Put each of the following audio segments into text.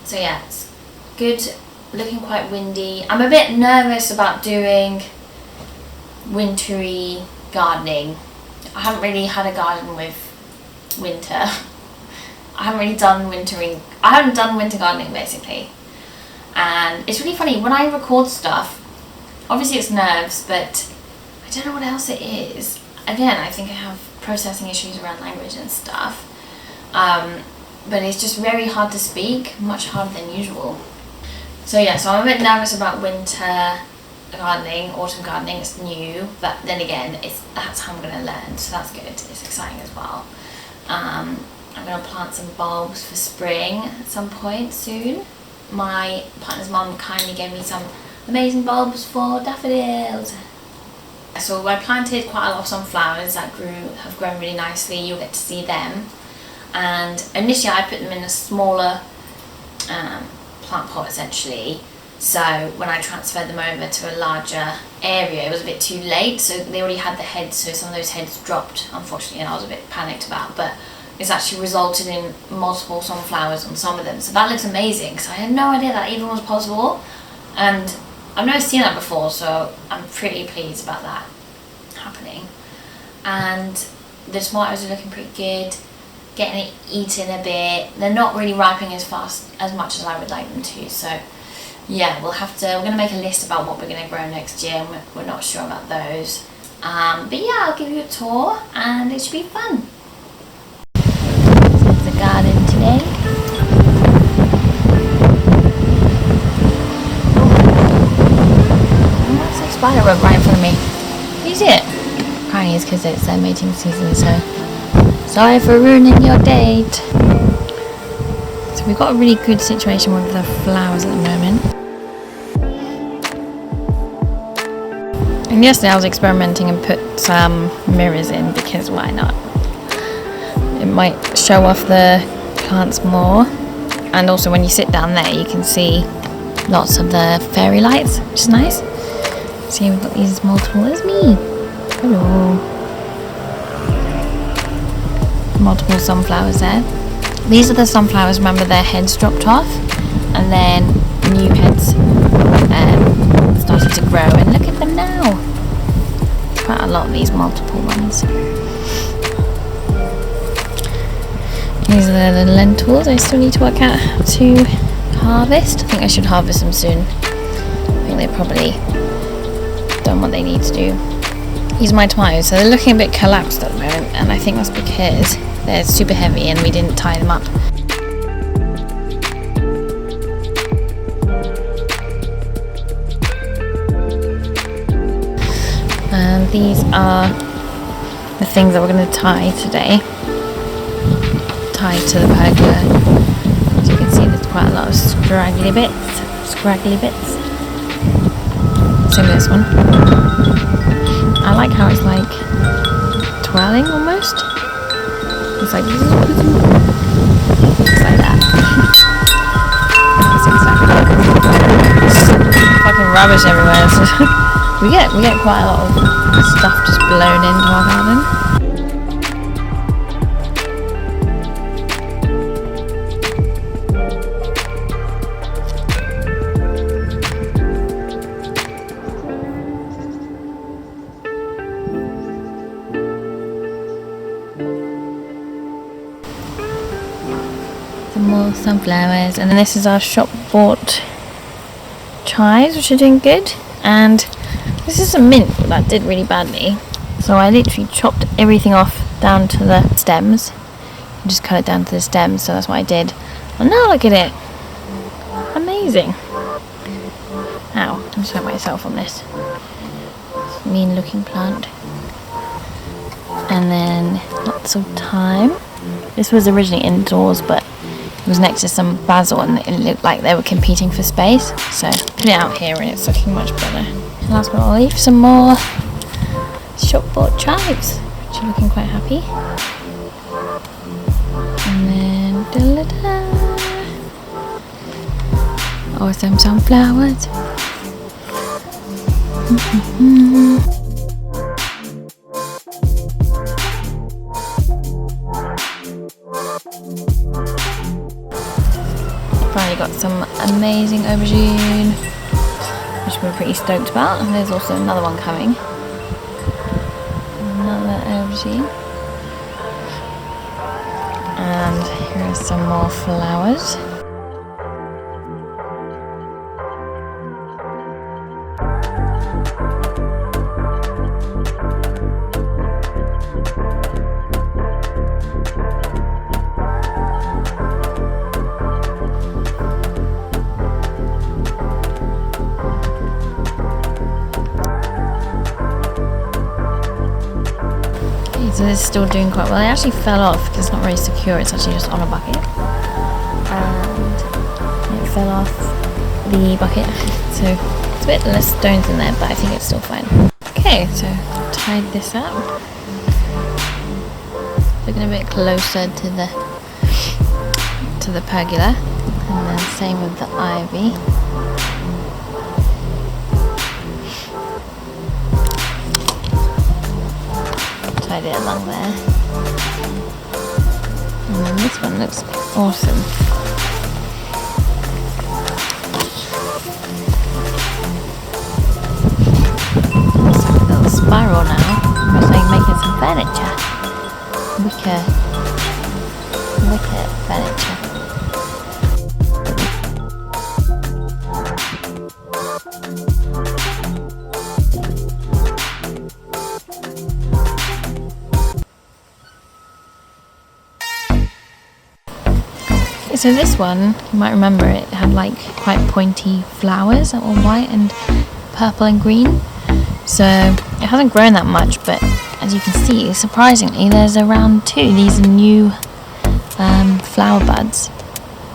So yeah, it's good, looking quite windy. I'm a bit nervous about doing wintry gardening. I haven't really had a garden with winter. I haven't done winter gardening basically. And it's really funny, when I record stuff, obviously it's nerves, but I don't know what else it is. Again, I think I have processing issues around language and stuff. But it's just very hard to speak, much harder than usual. So yeah, so I'm a bit nervous about winter gardening, autumn gardening. It's new, but then again, that's how I'm going to learn, so that's good. It's exciting as well. I'm going to plant some bulbs for spring at some point soon. My partner's mum kindly gave me some amazing bulbs for daffodils. So I planted quite a lot of sunflowers that have grown really nicely. You'll get to see them. And initially I put them in a smaller plant pot essentially. So when I transferred them over to a larger area, it was a bit too late. So they already had the heads, so some of those heads dropped, unfortunately, and I was a bit panicked about. But it's actually resulted in multiple sunflowers on some of them. So that looks amazing, because I had no idea that even was possible. And I've never seen that before, so I'm pretty pleased about that happening. And the tomatoes are looking pretty good, getting it eaten a bit. They're not really ripening as much as I would like them to, so yeah, we're going to make a list about what we're going to grow next year, and we're not sure about those. But yeah, I'll give you a tour, and it should be fun. This is the garden today. What's that spider web right in front of me? Can you see it? Apparently it's because it's their mating season, so sorry for ruining your date. So we've got a really good situation with the flowers at the moment. And yesterday I was experimenting and put some mirrors in, because why not? It might show off the plants more. And also when you sit down there you can see lots of the fairy lights, which is nice. See, we've got these multiple, there's me. Hello. Multiple sunflowers there. These are the sunflowers, remember, their heads dropped off, and then new heads started to grow, and look at them now. Quite a lot of these multiple ones. These are the lentils I still need to work out how to harvest. I think I should harvest them soon. I think they've probably done what they need to do. These are my tomatoes, so they're looking a bit collapsed at the moment, and I think that's because they're super heavy and we didn't tie them up. And these are the things that we're going to tie today. Tie to the pergola. As you can see, there's quite a lot of scraggly bits. Same with this one. I like how it's like twirling almost. It's like that. Fucking rubbish everywhere. we get quite a lot of stuff just blown into our garden. Some more sunflowers, and then this is our shop bought chives, which are doing good. And this is some mint that did really badly, so I literally chopped everything off down to the stems. I just cut it down to the stems, so that's what I did. And now look at it, amazing. Ow, I just hurt myself on this mean looking plant. And then lots of thyme. This was originally indoors, but it was next to some basil and it looked like they were competing for space, so put it out here and it's looking much better. And last but not least, some more shop bought chives, which are looking quite happy. And then oh, some sunflowers. Finally got some amazing aubergine, which we're pretty stoked about. And there's also another one coming. Another aubergine. And here are some more flowers. So this is still doing quite well. It actually fell off because it's not very secure. It's actually just on a bucket. And it fell off the bucket. So it's a bit less stones in there, but I think it's still fine. Okay, so I've tied this up. Looking a bit closer to the pergola. And then same with the ivy. Tied it along there. And then this one looks awesome. It's like a little spiral now. It's like making some furniture. Wicker furniture. So this one, you might remember, it had like quite pointy flowers that were white and purple and green. So it hasn't grown that much, but as you can see, surprisingly, there's around these new flower buds.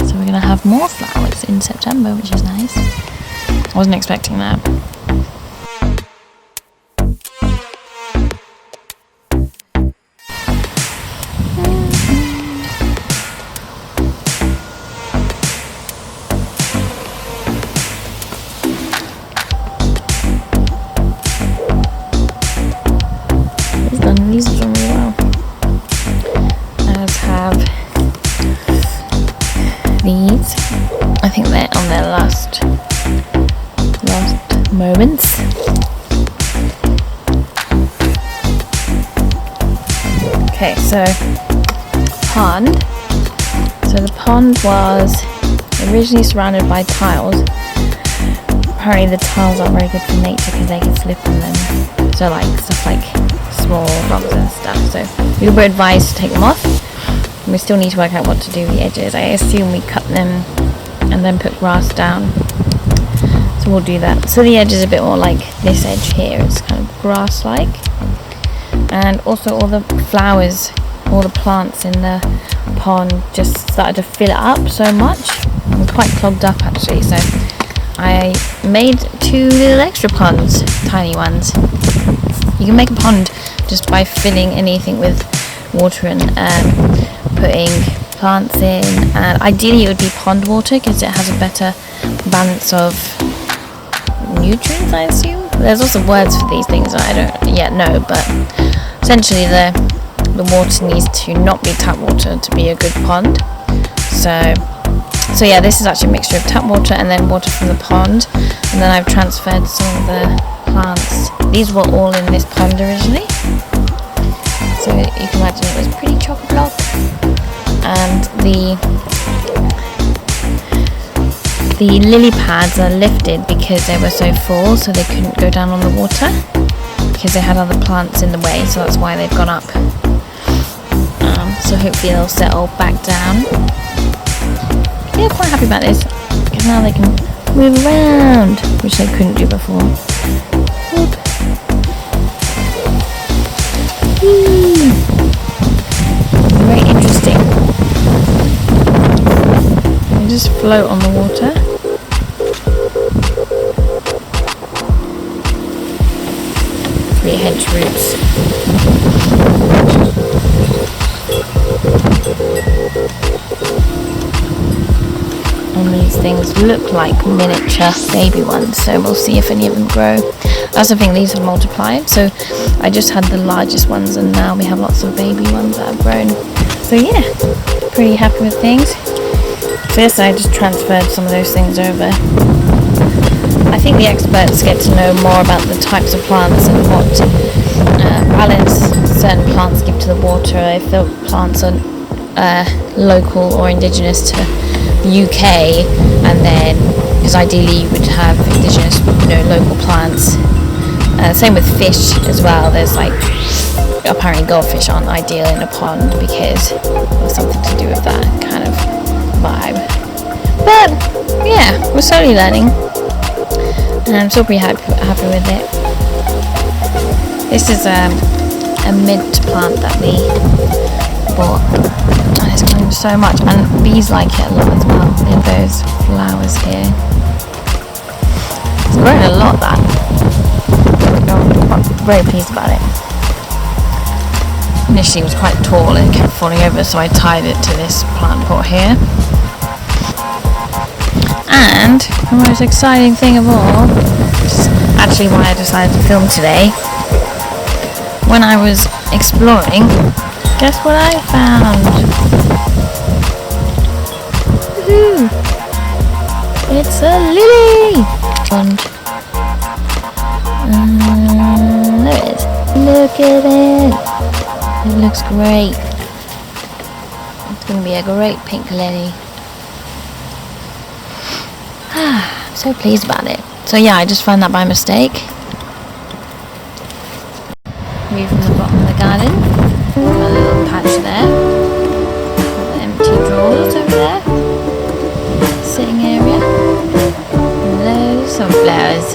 So we're gonna have more flowers in September, which is nice. I wasn't expecting that. These are doing really well. As have these. I think they're on their last moments. Okay, so pond. So the pond was originally surrounded by tiles. Apparently the tiles aren't very good for nature because they can slip on them. So like stuff like small rocks and stuff, so we were advised to take them off. And we still need to work out what to do with the edges. I assume we cut them and then put grass down, so we'll do that. So the edge is a bit more like this edge here, it's kind of grass like. And also all the flowers, all the plants in the pond just started to fill it up so much and quite clogged up actually, so I made 2 little extra ponds, tiny ones. You can make a pond just by filling anything with water and putting plants in, and ideally it would be pond water because it has a better balance of nutrients, I assume. There's also words for these things that I don't yet know, but essentially the water needs to not be tap water to be a good pond. So yeah, this is actually a mixture of tap water and then water from the pond, and then I've transferred some of the plants. These were all in this pond originally, so you can imagine it was pretty chock-a-block. And the lily pads are lifted because they were so full, so they couldn't go down on the water because they had other plants in the way, so that's why they've gone up. So hopefully they'll settle back down. Yeah, quite happy about this because now they can move around, which they couldn't do before. Whoop. Very interesting. They just float on the water. Pretty hench roots. And these things look like miniature baby ones, so we'll see if any of them grow. That's the thing, these have multiplied, so I just had the largest ones and now we have lots of baby ones that have grown. So yeah, pretty happy with things. So yes, I just transferred some of those things over. I think the experts get to know more about the types of plants and what balance certain plants give to the water. If the plants are local or indigenous to the UK, and then because ideally you would have indigenous, local plants. Same with fish as well. There's like apparently goldfish aren't ideal in a pond because of something to do with that kind of vibe. But yeah, we're slowly learning, and I'm still pretty happy with it. This is a mint plant that we bought, and it's growing so much, and bees like it a lot as well. In those flowers here, it's growing a lot. That I'm very pleased about it. Initially it was quite tall and kept falling over, so I tied it to this plant pot here. And the most exciting thing of all, which is actually why I decided to film today, when I was exploring, guess what I found? Woohoo! It's a lily! There it is. Look at it! It looks great. It's going to be a great pink lily. I'm so pleased about it. So yeah, I just found that by mistake. View from the bottom of the garden. Got a little patch there. Got the empty drawers over there. Sitting area. Loads of flowers.